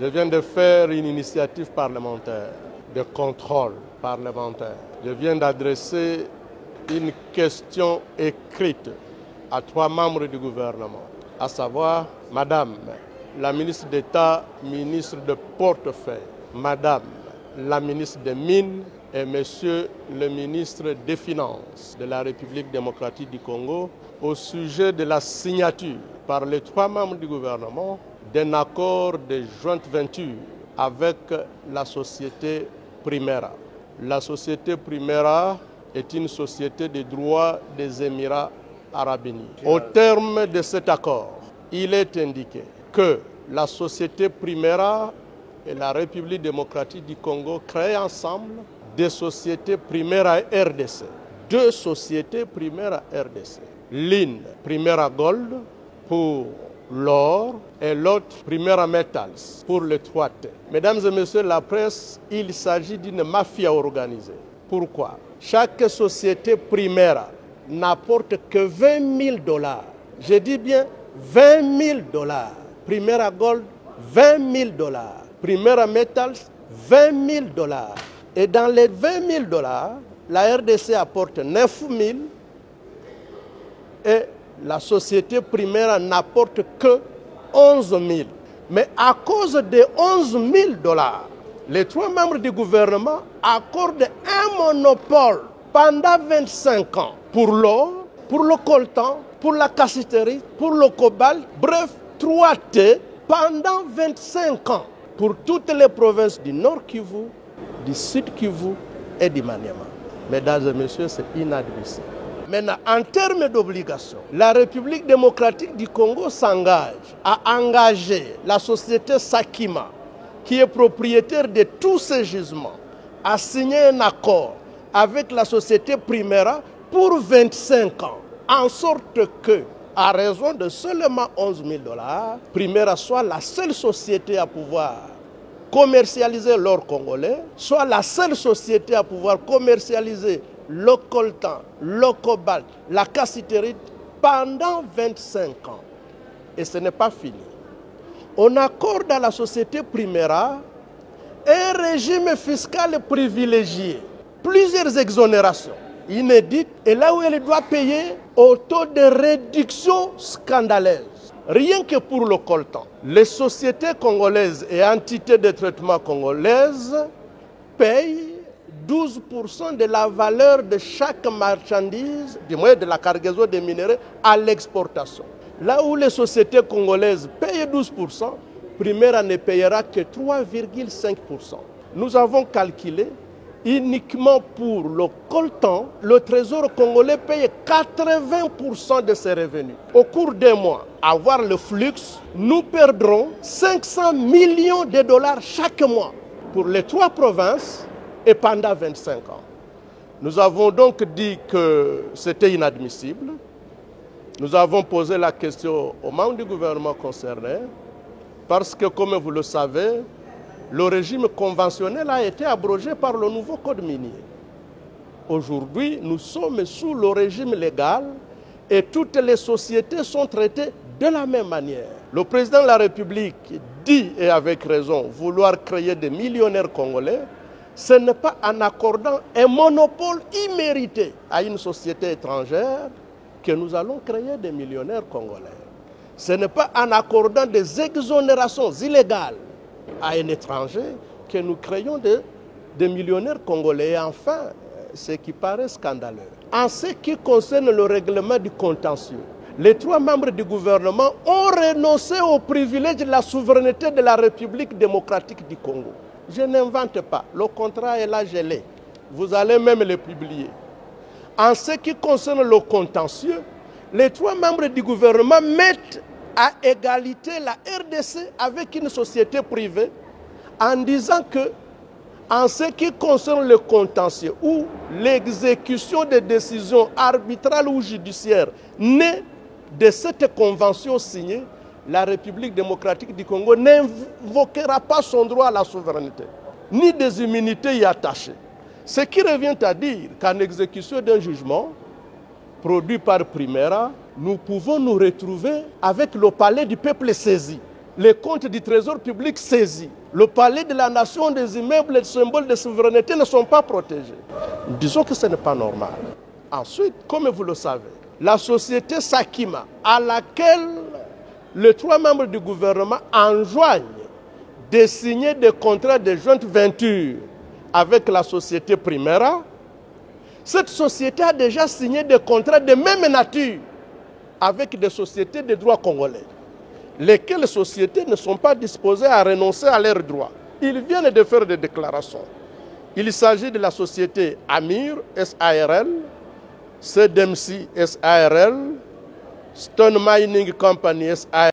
Je viens de faire une initiative parlementaire, de contrôle parlementaire. Je viens d'adresser une question écrite à 3 membres du gouvernement, à savoir Madame la ministre d'État, ministre de portefeuille, Madame la ministre des Mines et Monsieur le ministre des Finances de la République démocratique du Congo au sujet de la signature par les 3 membres du gouvernement d'un accord de joint venture avec la société Primera. La société Primera est une société de droit des Émirats arabes unis. Au terme de cet accord, il est indiqué que la société Primera et la République démocratique du Congo créent ensemble des sociétés Primera RDC. 2 sociétés Primera RDC. L'une, Primera Gold, pour l'or, et l'autre, Primera Metals, pour le 3T. Mesdames et messieurs la presse, il s'agit d'une mafia organisée. Pourquoi? Chaque société Primera n'apporte que $20 000. Je dis bien $20 000. Primera Gold, $20 000. Primera Metals, $20 000. Et dans les $20 000, la RDC apporte 9 000 et la société Primera n'apporte que 11 000. Mais à cause des 11 000 $, les 3 membres du gouvernement accordent un monopole pendant 25 ans pour l'or, pour le coltan, pour la cassiterie, pour le cobalt, bref, 3T pendant 25 ans pour toutes les provinces du Nord Kivu, du Sud Kivu et du Maniema. Mesdames et messieurs, c'est inadmissible. Maintenant, en termes d'obligations, la République démocratique du Congo s'engage à engager la société Sakima, qui est propriétaire de tous ces gisements, à signer un accord avec la société Primera pour 25 ans, en sorte que, à raison de seulement 11 000 $, Primera soit la seule société à pouvoir commercialiser l'or congolais, soit la seule société à pouvoir commercialiser le coltan, le cobalt, la cassiterite pendant 25 ans. Et ce n'est pas fini. On accorde à la société Primera un régime fiscal privilégié, plusieurs exonérations inédites, et là où elle doit payer au taux de réduction scandaleuse. Rien que pour le coltan, les sociétés congolaises et entités de traitement congolaises payent 12% de la valeur de chaque marchandise, du moins de la cargaison des minéraux, à l'exportation. Là où les sociétés congolaises payent 12%, Primera ne payera que 3,5%. Nous avons calculé uniquement pour le coltan, le Trésor congolais paye 80% de ses revenus. Au cours d'un mois, à voir le flux, nous perdrons 500 millions de $ chaque mois pour les 3 provinces et pendant 25 ans. Nous avons donc dit que c'était inadmissible. Nous avons posé la question aux membres du gouvernement concerné parce que, comme vous le savez, le régime conventionnel a été abrogé par le nouveau code minier. Aujourd'hui, nous sommes sous le régime légal et toutes les sociétés sont traitées de la même manière. Le président de la République dit, et avec raison, vouloir créer des millionnaires congolais. Ce n'est pas en accordant un monopole immérité à une société étrangère que nous allons créer des millionnaires congolais. Ce n'est pas en accordant des exonérations illégales à un étranger que nous créons des millionnaires congolais. Et enfin, ce qui paraît scandaleux, en ce qui concerne le règlement du contentieux, les 3 membres du gouvernement ont renoncé au privilège de la souveraineté de la République démocratique du Congo. Je n'invente pas, le contrat est là gelé. Vous allez même le publier. En ce qui concerne le contentieux, les 3 membres du gouvernement mettent à égalité la RDC avec une société privée en disant que, en ce qui concerne le contentieux ou l'exécution des décisions arbitrales ou judiciaires nées de cette convention signée, la République démocratique du Congo n'invoquera pas son droit à la souveraineté, ni des immunités y attachées. Ce qui revient à dire qu'en exécution d'un jugement produit par Primera, nous pouvons nous retrouver avec le palais du peuple saisi. les comptes du trésor public saisis. Le palais de la nation, des immeubles, les symboles de souveraineté ne sont pas protégés. Disons que ce n'est pas normal. Ensuite, comme vous le savez, la société Sakima, à laquelle les 3 membres du gouvernement enjoignent de signer des contrats de jointe venture avec la société Primera, cette société a déjà signé des contrats de même nature avec des sociétés de droit congolais, lesquelles sociétés ne sont pas disposées à renoncer à leurs droits. Ils viennent de faire des déclarations. Il s'agit de la société Amir SARL, CDMC SARL, Stone Mining Company SARL,